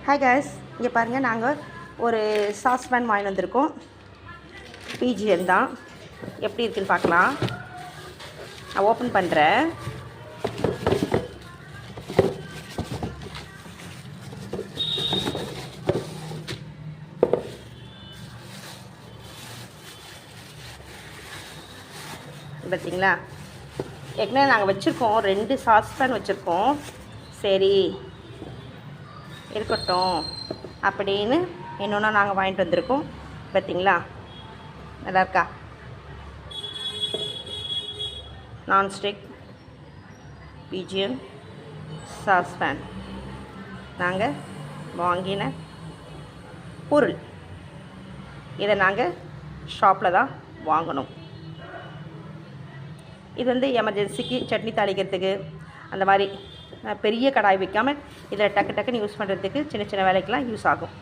Hi guys, இங்கே பாருங்கள், நாங்கள் ஒரு சாஸ்பேன் வாங்கி வந்திருக்கோம். பிஜிஎன் தான். எப்படி இருக்குன்னு பார்க்கலாம். நான் ஓப்பன் பண்ணுறேன். பார்த்தீங்களா, ஏற்கனவே நாங்கள் வச்சுருக்கோம், 2 சாஸ்பேன் வச்சுருக்கோம். சரி இருக்கட்டும் அப்படின்னு இன்னொன்று நாங்கள் வாங்கிட்டு வந்திருக்கோம். பார்த்தீங்களா, நல்லா இருக்கா? நான்ஸ்டிக் பிஜிஎன் சாஸ்பேன் நாங்கள் வாங்கின பொருள். இதை நாங்கள் ஷாப்பில் தான் வாங்கினோம். இது வந்து எமர்ஜென்சிக்கு சட்னி தாளிக்கிறதுக்கு, அந்த மாதிரி பெரிய கடாய் வைக்காமல் இதில் டக்கு டக்குன்னு யூஸ் பண்ணுறதுக்கு, சின்ன சின்ன வேலைக்கெலாம் யூஸ் ஆகும்.